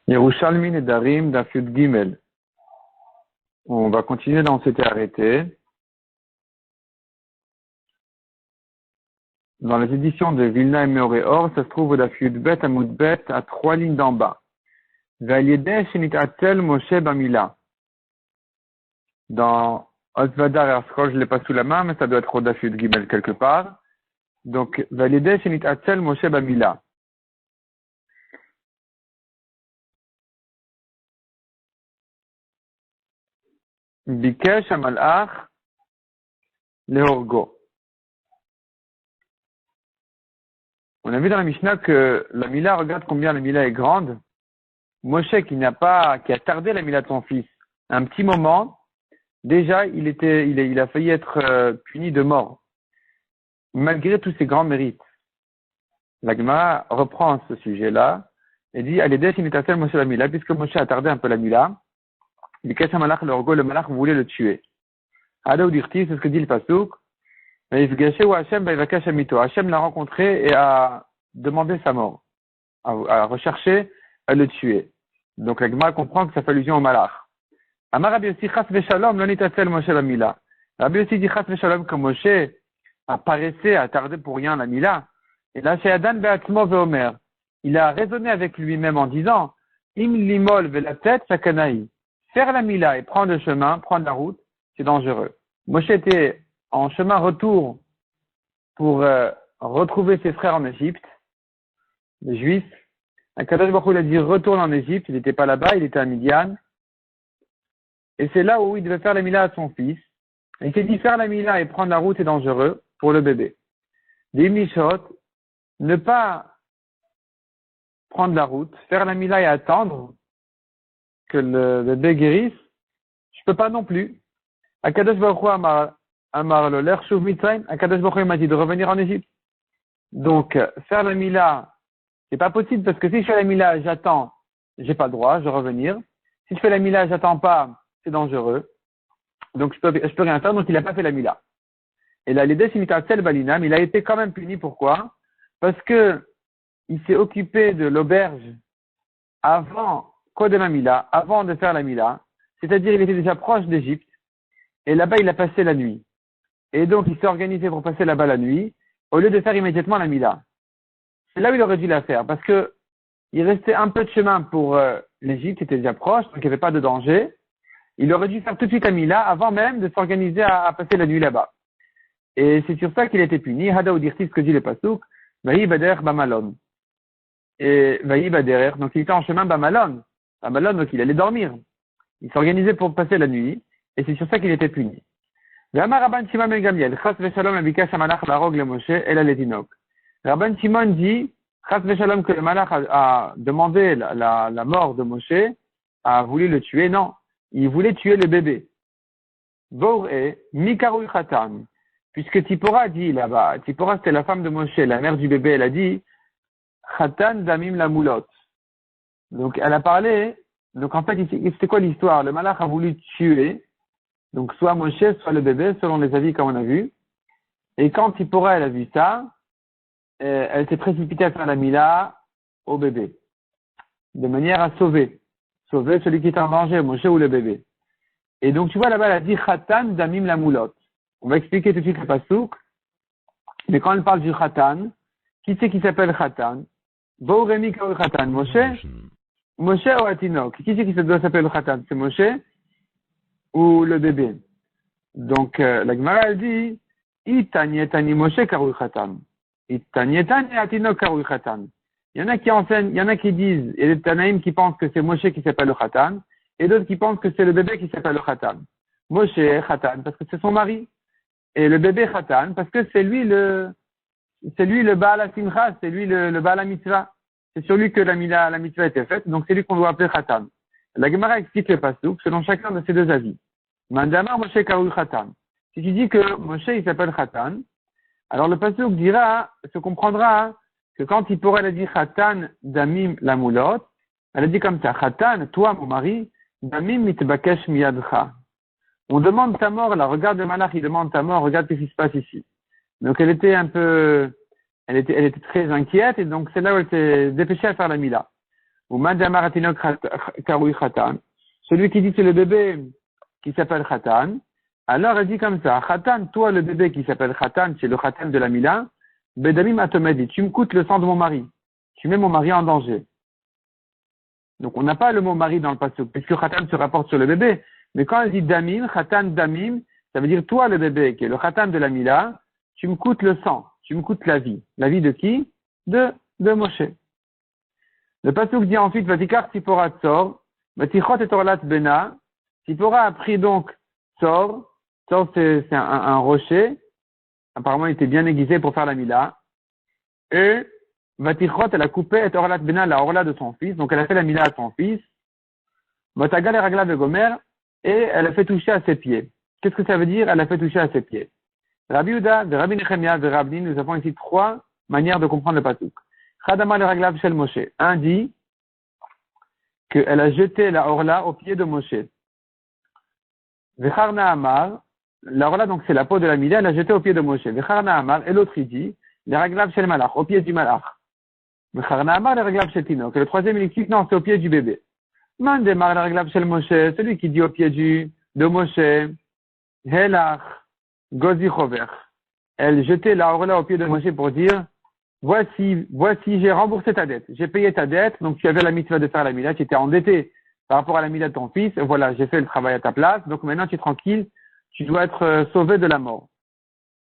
Yerushalmi Nedarim Daf Yud Gimel. On va continuer dans cet arrêté. Dans les éditions de Vilna et Meoréor, ça se trouve au Daf Yud Bet Amud Bet à 3 lignes d'en bas. Va'al Shenit Atel Moshe Bamila. Dans Osvadar et Arskol, je ne l'ai pas sous la main, mais ça doit être au Daf Yud Gimel quelque part. Donc, Va'al Shenit Atel Moshe Bamila. Bikesh Amalach Lehorgo. On a vu dans la Mishnah que la Mila, regarde combien la Mila est grande. Moshe qui a tardé la Mila de son fils un petit moment, déjà il a failli être puni de mort, malgré tous ses grands mérites. La Gemara reprend ce sujet-là et dit Moshe la Mila, puisque Moshe a tardé un peu la Mila, le malach voulait le tuer. C'est ce que dit le Pasuk. Hachem l'a rencontré et a demandé sa mort, a recherché à le tuer. Donc la Gemara comprend que ça fait allusion au malach. Amar Rabbi Yossi chas v'shalom lo nitatel Moshe la mila. Rabbi Yossi dit chas v'shalom que Moshe a paressé, a tardé pour rien la mila. Et là chez Adan be'atzmo ve'omer, il a raisonné avec lui-même en disant im limol ve'latet sakanaï. Faire la mila et prendre le chemin, prendre la route, c'est dangereux. Moshe était en chemin retour pour retrouver ses frères en Égypte, les Juifs. Akadosh Baruch Hu lui a dit retourne en Égypte, il n'était pas là-bas, il était à Midian. Et c'est là où il devait faire la mila à son fils. Et il s'est dit faire la mila et prendre la route est dangereux pour le bébé. Des michot, ne pas prendre la route, faire la mila et attendre que le bébé guérisse, je peux pas non plus. Akadosh Baruch Hu amar lo l'ershuv mitzrayim, Akadosh Baruch Hu m'a dit de revenir en Égypte. Donc faire la mila, c'est pas possible parce que si je fais la mila, j'attends, j'ai pas le droit, je vais revenir. Si je fais la mila, j'attends pas, c'est dangereux. Donc je peux rien faire, donc il a pas fait la mila. Et là, l'idée c'est mitzvah balinam, il a été quand même puni. Pourquoi? Parce que il s'est occupé de l'auberge avant Kodem Mila, avant de faire la mila. C'est-à-dire il était déjà proche d'Égypte et là-bas il a passé la nuit. Et donc il s'est organisé pour passer là-bas la nuit au lieu de faire immédiatement la mila. C'est là où il aurait dû la faire parce que il restait un peu de chemin pour l'Égypte, était déjà proche, donc il n'y avait pas de danger. Il aurait dû faire tout de suite la mila avant même de s'organiser à passer la nuit là-bas. Et c'est sur ça qu'il a été puni. Hada ou dirti, ce que dit le Pasuk, Vaï bader bamalon. Et Vaï bader, donc il était en chemin bamalon. Bamalon, donc il allait dormir. Il s'organisait pour passer la nuit, et c'est sur ça qu'il était puni. Rabban Shimon ben Gamliel, chas v'shalom abika shamalach larog le Moshe el aletinok. Rabban Shimon dit, chas v'shalom que le malach a demandé la mort de Moshe, a voulu le tuer. Non, il voulait tuer le bébé. Vor'e mikaru khatan. Puisque Tipora dit là-bas, Tipora c'était la femme de Moshe, la mère du bébé, elle a dit, khatan damim la moulotte. Donc elle a parlé, donc en fait, c'était quoi l'histoire? Le malach a voulu tuer, donc soit Moshe, soit le bébé, selon les avis comme on a vu. Et quand Tipora elle a vu ça, elle s'est précipitée à faire la mila au bébé, de manière à sauver celui qui est en danger, Moshe ou le bébé. Et donc tu vois là-bas, elle a dit khatan damim la moulotte. On va expliquer tout de suite le pasouk. Mais quand elle parle du khatan, qui c'est qui s'appelle khatan? Bo'uremi kaou khatan, Moshe ou Atinok? Qui c'est qui doit s'appeler le khatan? C'est Moshe ou le bébé? Donc la Gemara elle dit Itanietani Moshe kaou khatan. Itanietani Atinok kaou khatan. Il y en a qui enseignent, il y en a qui disent, et les Tanaïm qui pensent que c'est Moshe qui s'appelle le khatan, et d'autres qui pensent que c'est le bébé qui s'appelle le khatan. Moshe khatan parce que c'est son mari. Et le bébé Khatan, parce que c'est lui le Baal HaSimcha, c'est lui le Baal HaMitzvah. C'est sur lui que la mitzvah était faite, donc c'est lui qu'on doit appeler Khatan. La Gemara explique le pasuk selon chacun de ces deux avis. Mandamar Moshe Karoui Khatan. Si tu dis que Moshe il s'appelle Khatan, alors le pasuk se comprendra que quand il pourrait dire Khatan damim la moulot, elle a dit comme ça, Khatan, toi mon mari, damim mitbakesh miyadcha. On demande ta mort, là, regarde le malach, il demande ta mort, regarde ce qui se passe ici. Donc elle était très inquiète, et donc c'est là où elle s'est dépêchée à faire la mila. ou Mandamar Atinok Karui Khatan, celui qui dit c'est le bébé qui s'appelle Khatan, alors elle dit comme ça, Khatan, toi le bébé qui s'appelle Khatan, c'est le Khatan de la Mila, Bedamim Atomedi, tu me coûtes le sang de mon mari, tu mets mon mari en danger. Donc on n'a pas le mot mari dans le pasuk, puisque Khatan se rapporte sur le bébé, mais quand elle dit Damim, Khatan Damim, ça veut dire toi le bébé qui est le Khatan de la Mila, tu me coûtes le sang, tu me coûtes la vie. La vie de qui? De Moshe. Le pasuk dit ensuite, Vatikar Tzipora Tzor, Vatichot et Orlat Bena, Tzipora a pris donc Tzor c'est un rocher, apparemment il était bien aiguisé pour faire la Mila, et Vatichot elle a coupé et Orlat Bena la orla de son fils, donc elle a fait la Mila à son fils, Vatagal et Ragla de Gomer, et elle a fait toucher à ses pieds. Qu'est-ce que ça veut dire? Elle a fait toucher à ses pieds. Rabbi Yehuda, de Rabbi Nechemia, de Rabbi, nous avons ici trois manières de comprendre le pasuk. Chadama le Raglav Shel Moshe. Un dit qu'elle a jeté la orla au pied de Moshe. Vecharna Amar, la orla donc c'est la peau de la Mila, elle a jeté au pied de Moshe. Vecharna Amar, et l'autre il dit, le Raglav Shel Malach, au pied du Malach. Vecharna Amar, le Raglav Shel Tinok. Et le troisième il explique, non, c'est au pied du bébé. Mandemar le Raglav Shel Moshe, celui qui dit au pied de Moshe, Helach, Gozi Chover. Elle jetait la orla au pied de Moshe pour dire, voici, j'ai remboursé ta dette. J'ai payé ta dette, donc tu avais la mitzvah de faire la mila, tu étais endetté par rapport à la mila de ton fils, et voilà, j'ai fait le travail à ta place, donc maintenant tu es tranquille, tu dois être sauvé de la mort.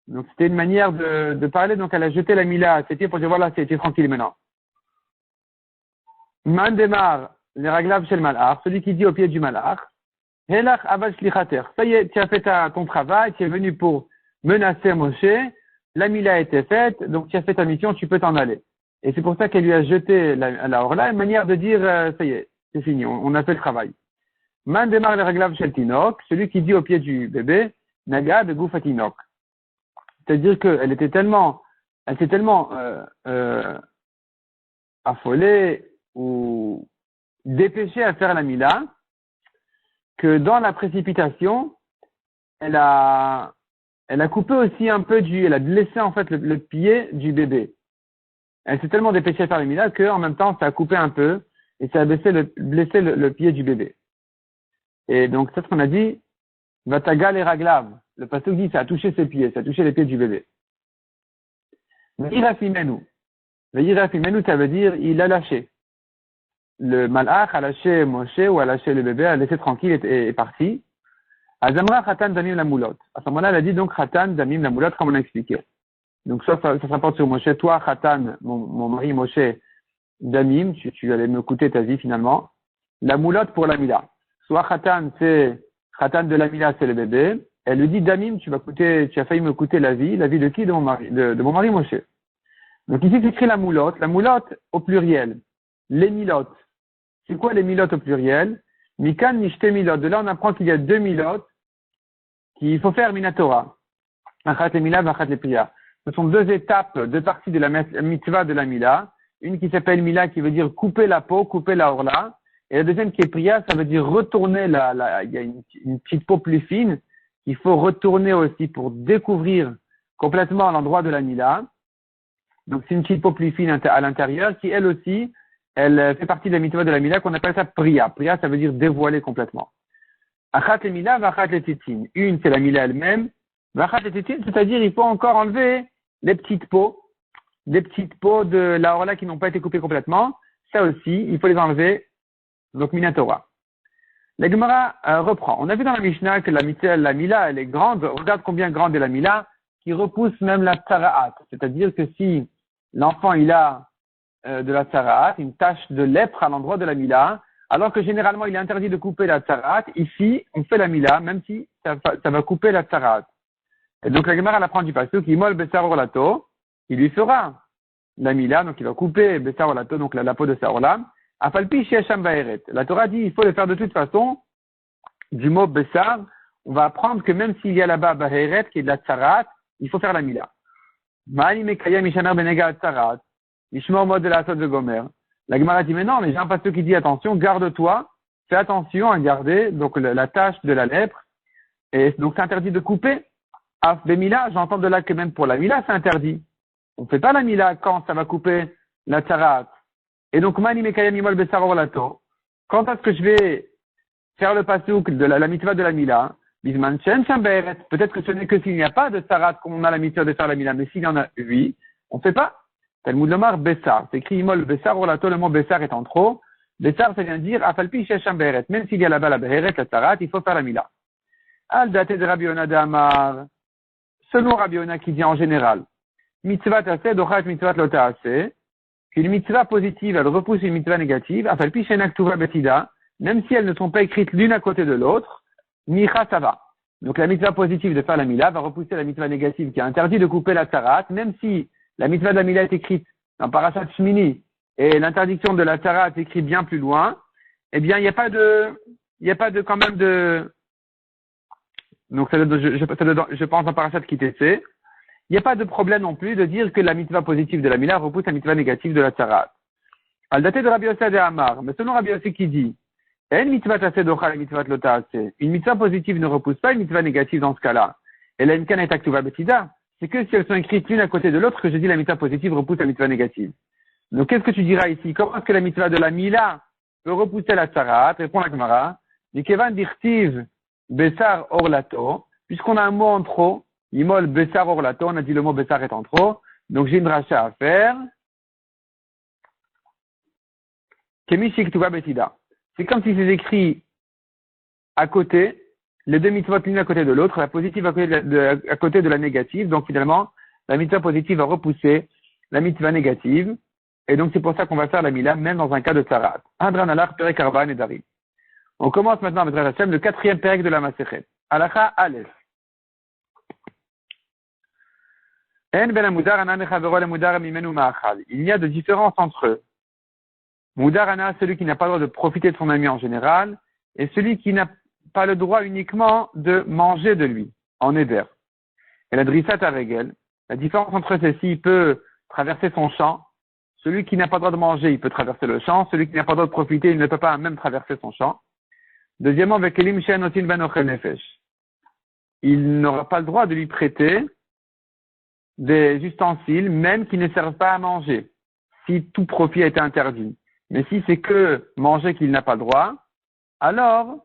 Donc c'était une manière de parler, donc elle a jeté la mila à ses pieds pour dire voilà, tu es tranquille maintenant. Mandemar, le Raglav Shel Malach, celui qui dit au pied du Malach, Helach Aval Shlichater. Ça y est, tu as fait ton travail, tu es venu pour menacer Moshe, la mila a été faite, donc tu as fait ta mission, tu peux t'en aller. Et c'est pour ça qu'elle lui a jeté la orla, une manière de dire, ça y est, c'est fini, on a fait le travail. Man démarre le Raglav Shel Tinok, celui qui dit au pied du bébé, Naga de Goufa Tinok. C'est-à-dire qu'elle s'est tellement affolée ou dépêchée à faire la mila, que dans la précipitation, elle a coupé aussi un peu elle a blessé en fait le pied du bébé. Elle s'est tellement dépêchée à faire la mila qu'en même temps, ça a coupé un peu et ça a blessé le pied du bébé. Et donc, c'est ce qu'on a dit, Vatagal et Raglav. Le pasteur dit, ça a touché ses pieds, ça a touché les pieds du bébé. Ve'irafimenu, ça veut dire, il a lâché. Le malach a lâché Moshe ou a lâché le bébé, a laissé tranquille et est parti. Azamra Khatan Damim la Moulot. À ce moment-là, elle a dit donc Khatan Damim la Moulot, comme on a expliqué. Donc ça se rapporte sur Moshe. Toi, Khatan, mon mari Moshe, Damim, tu allais me coûter ta vie finalement. La Moulot pour la Mila. Soit Khatan, c'est Khatan de la Mila, c'est le bébé. Elle lui dit Damim, tu as failli me coûter la vie de qui? De mon mari Moshe. Donc ici, c'est écrit la Moulot au pluriel. Les Milot. C'est quoi les Milot au pluriel? Mikan Mishte Milot. De là, on apprend qu'il y a deux Milot qu'il faut faire Minatora. Achat les Mila, Achat les Priya. Ce sont deux étapes, deux parties de la mitzvah de la Mila. Une qui s'appelle Mila, qui veut dire couper la peau, couper la orla. Et la deuxième qui est Priya, ça veut dire retourner il y a une petite peau plus fine qu'il faut retourner aussi pour découvrir complètement l'endroit de la Mila. Donc c'est une petite peau plus fine à l'intérieur qui, elle aussi, elle fait partie de la mitzvah de la Mila qu'on appelle ça Priya. Priya, ça veut dire dévoiler complètement. Achat les Mila, Vachat les Titin. Une, c'est la Mila elle-même. Vachat les Titin, c'est-à-dire il faut encore enlever les petites peaux de la orla qui n'ont pas été coupées complètement. Ça aussi, il faut les enlever. Donc Minatora. La Gemara reprend. On a vu dans la Mishnah que la Mila, elle est grande. Regarde combien grande est la Mila, qui repousse même la tsaraat. C'est-à-dire que si l'enfant il a de la tsaraat, une tache de lèpre à l'endroit de la Mila, alors que généralement il est interdit de couper la tsaraat, ici on fait la Mila, même si ça va couper la tsaraat. Et donc la Gemara elle apprend du pasuk, qui mol besar orlato, il lui fera la Mila, donc il va couper besar orlato, donc la peau de sa orla. Afalpi shesham baeret. La Torah dit il faut le faire de toute façon. Du mot besar, on va apprendre que même s'il y a là-bas baeret qui est de la tsaraat, il faut faire la Mila. Ma'ali mekaya mishamer benega tsarat. Mishmor mode de la sot de Gomer. La Gemara dit mais non, mais j'ai un pasteur qui dit attention, garde-toi, fais attention à garder donc la tache de la lèpre. Et donc c'est interdit de couper. Af bemila, j'entends de là que même pour la Mila c'est interdit. On ne fait pas la Mila quand ça va couper la tsarat. Et donc, mani mekayem imol besar orlato. Quand est-ce que je vais faire le pasouk de la mitzvah de la Mila? Bisman chen shamberet. Peut-être que ce n'est que s'il n'y a pas de sarat qu'on a la mitzvah de faire la Mila, mais s'il y en a 8, on ne fait pas. Talmud Lomar besar. C'est écrit imol besar orlato, le mot besar est en trop. Besar, ça vient dire afalpi shesham beret. Même s'il y a là-bas la beret, la sarat, il faut faire la Mila. Al date de Rabbi Yonah de Amar. Selon Rabbi Yonah qui dit en général, mitzvah taseh dochat mitzvah lo taseh, qu'une mitzvah positive, elle repousse une mitzvah négative, afalpi shenak tuva betida, même si elles ne sont pas écrites l'une à côté de l'autre, micha ça va. Donc la mitzvah positive de faire la mila va repousser la mitzvah négative qui a interdit de couper la tzarat, même si la mitzvah de la mila est écrite dans Parashat Shmini et l'interdiction de la tzarat est écrite bien plus loin, eh bien il n'y a pas de quand même de, donc je pense en Parashat Kitessé, il n'y a pas de problème non plus de dire que la mitzvah positive de la mila repousse la mitzvah négative de la tzarat. Al date de Rabbi Yossi de Amar, mais selon Rabbi Yossi qui dit, une mitzvah positive ne repousse pas une mitzvah négative dans ce cas-là. Et la mkan est aktuva betida. C'est que si elles sont écrites l'une à côté de l'autre que je dis la mitzvah positive repousse la mitzvah négative. Donc qu'est-ce que tu diras ici? Comment est-ce que la mitzvah de la mila peut repousser la tzarat? Répond la Gemara. Nikevan dirtiv besar orlato. Puisqu'on a un mot en trop, imol besar orlato, on a dit le mot besar est en trop. Donc j'ai une rachat à faire. Kemishi aktuva betida. C'est comme si c'est écrit à côté, les deux mitzvot l'une à côté de l'autre, la positive à côté de la négative. Donc finalement, la mitzvah positive va repousser la mitzvah négative. Et donc c'est pour ça qu'on va faire la mila, même dans un cas de tzarat. Adran alach perek arba nedarim. On commence maintenant avec Hashem, le 4e perek de la Masechet. Alacha Aleph. En ben amudar ana mechavero le mudar mimenu ma'achal. Il y a de différences entre eux. Moudarana, celui qui n'a pas le droit de profiter de son ami en général, et celui qui n'a pas le droit uniquement de manger de lui, en éder. Et la drissat à régel, la différence entre ceux-ci, il peut traverser son champ. Celui qui n'a pas le droit de manger, il peut traverser le champ. Celui qui n'a pas le droit de profiter, il ne peut pas même traverser son champ. Deuxièmement, avec Elim Shen Otin Ben Ochel Nefesh. Il n'aura pas le droit de lui prêter des ustensiles, même qui ne servent pas à manger, si tout profit a été interdit. Mais si c'est que manger qu'il n'a pas le droit, alors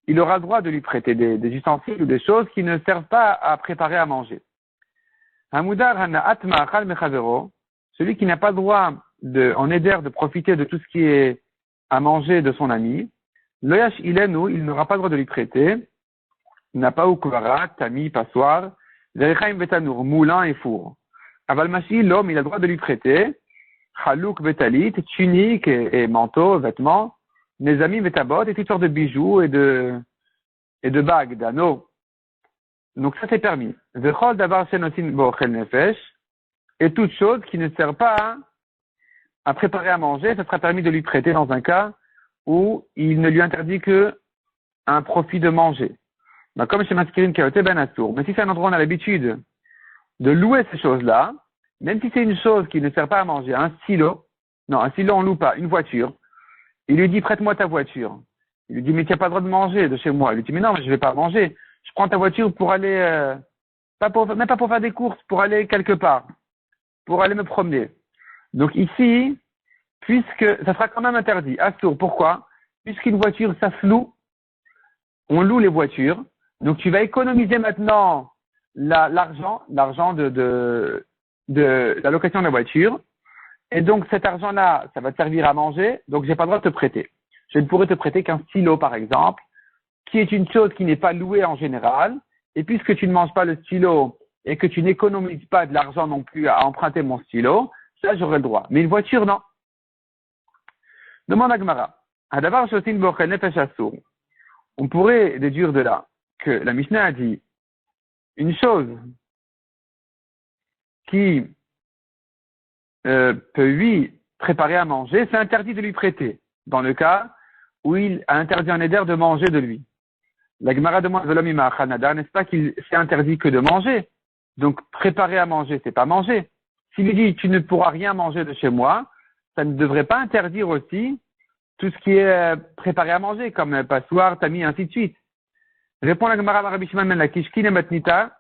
il aura le droit de lui prêter des ustensiles ou des choses qui ne servent pas à préparer à manger. Hamudar hana atma achal mechavero, celui qui n'a pas le droit en éder de profiter de tout ce qui est à manger de son ami, loyash ilenu, il n'aura pas le droit de lui prêter, n'a pas ou kuvara, tami, passoire, zerichaim betanour, moulin et four. Avalmashi, l'homme, il a le droit de lui prêter, chalouk betalit, tunique et manteau, vêtements, nezami betabot et toutes sortes de bijoux et de bagues, d'anneaux. Donc ça c'est permis. Vechol davar shenotin bo'ochel nefesh, et toute chose qui ne sert pas à préparer à manger, ça sera permis de lui prêter dans un cas où il ne lui interdit que un profit de manger. Ben, comme chez Maskirin Kaote Ben Assour. Mais si c'est un endroit où on a l'habitude de louer ces choses-là, même si c'est une chose qui ne sert pas à manger, un stylo on loue pas, une voiture, il lui dit prête-moi ta voiture. Il lui dit mais tu n'as pas le droit de manger de chez moi. Il lui dit mais non, mais je vais pas manger. Je prends ta voiture pour aller, même pas pour faire des courses, pour aller quelque part, pour aller me promener. Donc ici, puisque ça sera quand même interdit, Assour, pourquoi? Puisqu'une voiture ça se loue, on loue les voitures, donc tu vas économiser maintenant l'argent de la location de la voiture. Et donc, cet argent-là, ça va te servir à manger. Donc, j'ai pas le droit de te prêter. Je ne pourrais te prêter qu'un stylo, par exemple, qui est une chose qui n'est pas louée en général. Et puisque tu ne manges pas le stylo et que tu n'économises pas de l'argent non plus à emprunter mon stylo, ça, j'aurais le droit. Mais une voiture, non. Demande à Gemara. Adavar shotin bo'ochel nefesh assour. On pourrait déduire de là que la Mishnah a dit une chose qui peut lui préparer à manger, c'est interdit de lui prêter, dans le cas où il a interdit un éder de manger de lui. La Gemara demande de l'homme n'est-ce pas qu'il s'est interdit que de manger? Donc préparer à manger, c'est pas manger. S'il lui dit tu ne pourras rien manger de chez moi, ça ne devrait pas interdire aussi tout ce qui est préparé à manger, comme passoire, tamis, ainsi de suite. Répond la Gemara Rabbi Shimon ben Lakish, ki matnita.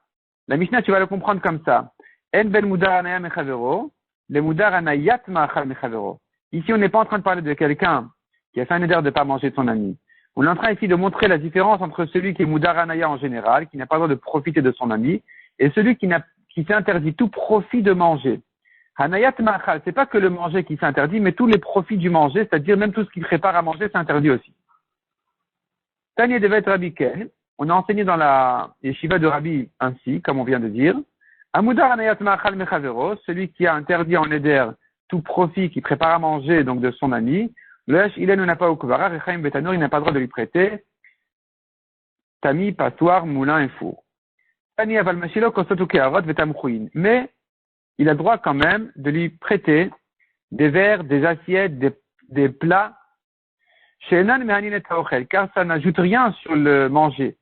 La Mishnah, tu vas le comprendre comme ça. En ben mudar anaya mechavero, le mudar anayat ma'achal mechavero. Ici, on n'est pas en train de parler de quelqu'un qui a fait un éder de ne pas manger de son ami. On est en train ici de montrer la différence entre celui qui est Moudar Anaya en général, qui n'a pas le droit de profiter de son ami, et celui qui s'interdit tout profit de manger. Hanayat Machal, c'est pas que le manger qui s'interdit, mais tous les profits du manger, c'est-à-dire même tout ce qui prépare à manger, c'est interdit aussi. Tanya Devet Rabbi Ken, on a enseigné dans la yeshiva de Rabbi ainsi, comme on vient de dire, Amudar Hanayat Machal Mechavero, celui qui a interdit en éder tout profit qui prépare à manger, donc de son ami, il n'a pas au Kuvara, Rechaim Betanour, il n'a pas le droit de lui prêter Tami, passoire, moulin et four. Tani Aval Mashilo, Kosotu Keharot, Vetamchouin. Mais il a le droit quand même de lui prêter des verres, des assiettes, des plats, She'enan Mehanin et Taochel, car ça n'ajoute rien sur le manger.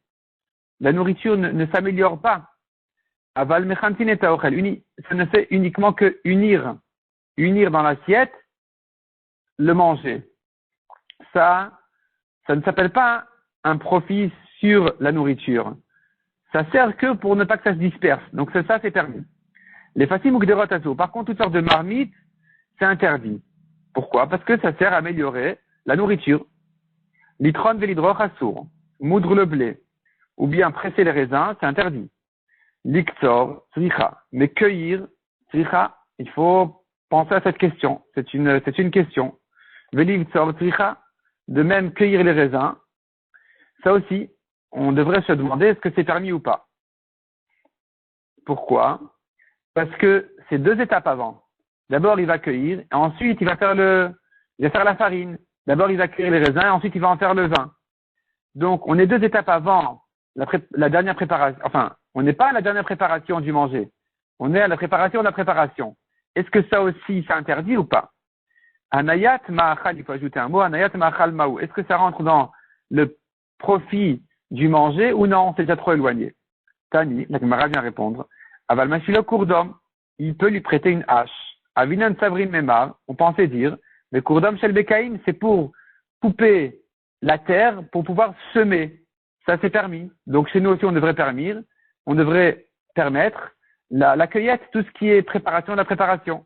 La nourriture ne s'améliore pas. Aval Mechantin et Taochel, ça ne fait uniquement que unir dans l'assiette le manger. Ça ne s'appelle pas un profit sur la nourriture. Ça sert que pour ne pas que ça se disperse. Donc ça, c'est permis. Les fasim ou gderot. Par contre, toutes sortes de marmites, c'est interdit. Pourquoi? Parce que ça sert à améliorer la nourriture. Litron velidroch assour. Moudre le blé. Ou bien presser les raisins, c'est interdit. Liktor, tzricha. Mais cueillir, tzricha, il faut penser à cette question. C'est une question. Velivtzor, tzricha. De même, cueillir les raisins. Ça aussi, on devrait se demander est-ce que c'est permis ou pas. Pourquoi? Parce que c'est deux étapes avant. D'abord, il va cueillir, et ensuite, il va faire la farine. D'abord, il va cueillir les raisins, et ensuite, il va en faire le vin. Donc, on est deux étapes avant la dernière préparation. Enfin, on n'est pas à la dernière préparation du manger. On est à la préparation de la préparation. Est-ce que ça aussi, c'est interdit ou pas? Anayat ma'achal, il faut ajouter un mot. Anayat ma'achal ma'ou. Est-ce que ça rentre dans le profit du manger ou non? C'est déjà trop éloigné. Tani, la Gemara vient répondre. Aval mashilo kurdom, il peut lui prêter une hache. Avinan savrin memar, on pensait dire, mais kurdom shel bekaim, c'est pour couper la terre pour pouvoir semer. Ça, c'est permis. Donc, chez nous aussi, on devrait permettre la cueillette, tout ce qui est préparation de la préparation.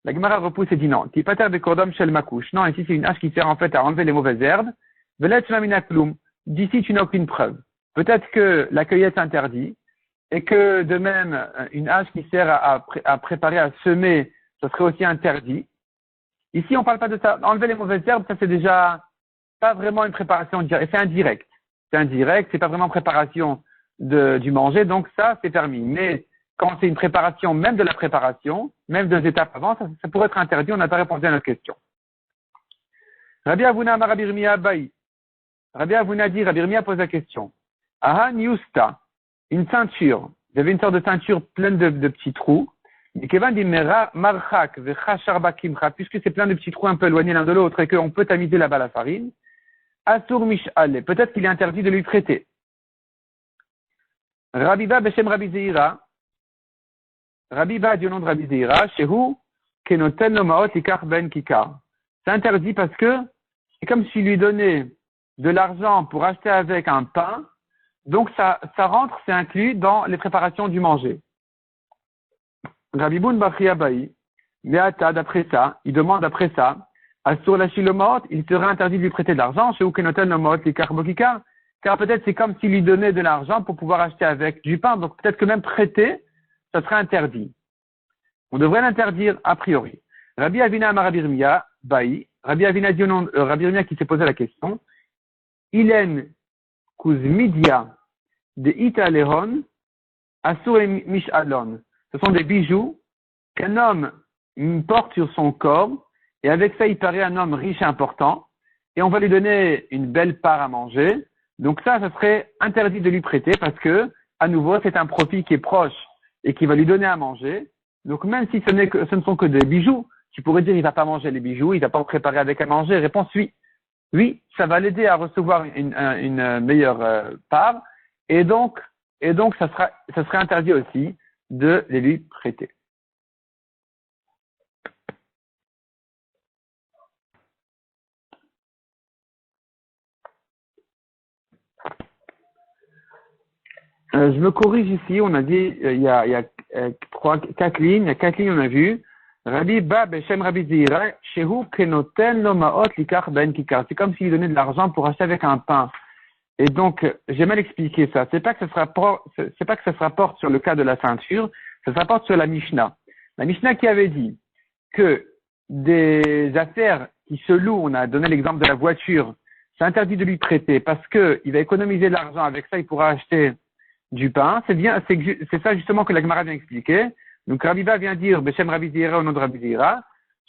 La Gemara repousse et dit non. Tipater de kurdom shel makouche. Non, ici, c'est une hache qui sert en fait à enlever les mauvaises herbes. Velet mamina klum. D'ici, tu n'as aucune preuve. Peut-être que la cueillette s'interdit et que de même, une hache qui sert à préparer, à semer, ce serait aussi interdit. Ici, on ne parle pas de ça. Enlever les mauvaises herbes, ça c'est déjà pas vraiment une préparation directe. C'est indirect. C'est pas vraiment préparation du manger, donc ça c'est permis. Mais quand c'est une préparation, même de la préparation, même 2 étapes avant, ça pourrait être interdit. On n'a pas répondu à notre question. Rabbi Avuna Amar Rabbi Yirmiyah Baï. Rabbi Avuna dit, Rabbi Yirmiyah pose la question. Ahan Yusta, une ceinture. Vous avez une sorte de ceinture pleine de petits trous. Puisque c'est plein de petits trous un peu éloignés l'un de l'autre et qu'on peut tamiser là-bas la farine. Asur Mish'ale, peut-être qu'il est interdit de lui prêter. Rabiba Beshem Rabbi Zeira. Rabiba du nom de Rabbi Zeira, Shehu Kenoten Lomaot Ikar Ben Kikar. C'est interdit parce que c'est comme s'il lui donnait de l'argent pour acheter avec un pain. Donc ça rentre, c'est inclus dans les préparations du manger. Rabbi Boun Bachri Abaï, Meata, d'après ça, il demande après ça, Asur la Shilomot, il serait interdit de lui prêter de l'argent, chez Ukenoten Lomot, Likar Bokikar, car peut-être c'est comme s'il lui donnait de l'argent pour pouvoir acheter avec du pain, donc peut-être que même prêter, ça serait interdit. On devrait l'interdire a priori. Rabbi Avina Amar Rabbi Yirmiyah, Baï, Rabbi Avina dit au nom, Rabbi Yirmiyah qui s'est posé la question, Ilen Kuzmidia de Italeron, Asur et Mishalon. Ce sont des bijoux qu'un homme porte sur son corps, et avec ça, il paraît un homme riche et important, et on va lui donner une belle part à manger. Donc ça serait interdit de lui prêter parce que, à nouveau, c'est un profit qui est proche et qui va lui donner à manger. Donc même si ce ne sont que des bijoux, tu pourrais dire il va pas manger les bijoux, il va pas préparer avec à manger. Réponse oui. Oui, ça va l'aider à recevoir une meilleure part, et donc ça serait interdit aussi de les lui prêter. Je me corrige ici, on a dit il y a 4 lignes, on a vu. Rabbi Ba Beshem Rabbi Zira, Shehu Kenoten Lo Maot Likar Ben Kikar. C'est comme s'il donnait de l'argent pour acheter avec un pain. Et donc, j'ai mal expliqué ça. C'est pas que ça se rapporte sur le cas de la ceinture, ça se rapporte sur la Mishnah. La Mishnah qui avait dit que des affaires qui se louent, on a donné l'exemple de la voiture, c'est interdit de lui prêter parce que il va économiser de l'argent, avec ça il pourra acheter du pain. C'est ça justement que la Gemara vient expliquer. Donc Rabbi Ba vient dire, Beshem Rabbi Zira au nom de Rabbi Zira,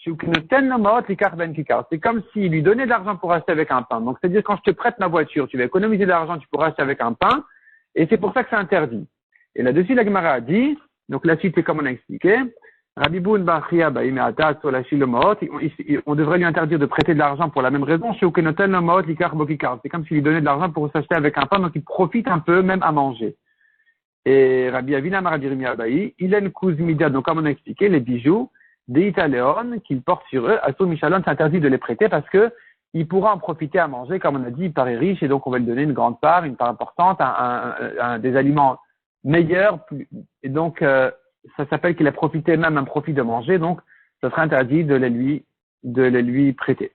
c'est comme s'il lui donnait de l'argent pour acheter avec un pain. Donc c'est-à-dire quand je te prête ma voiture, tu vas économiser de l'argent, tu pourras acheter avec un pain, et c'est pour ça que c'est interdit. Et là-dessus la Gemara a dit, donc la suite est comme on a expliqué, Rabbi Boun Bachia Ba'imeata Solashi le Maot, on devrait lui interdire de prêter de l'argent pour la même raison, c'est comme s'il lui donnait de l'argent pour s'acheter avec un pain, donc il profite un peu même à manger. Et Rabbi Avina Maradirimi Abaï, Ilen Kuzmidia, donc comme on a expliqué, les bijoux, des Italeon, qu'ils portent sur eux, Asur Michalon, c'est interdit de les prêter parce que il pourra en profiter à manger, comme on a dit, il paraît riche, et donc on va lui donner une grande part, une part importante, des aliments meilleurs, et donc, ça s'appelle qu'il a profité même un profit de manger, donc, ça sera interdit de les lui prêter.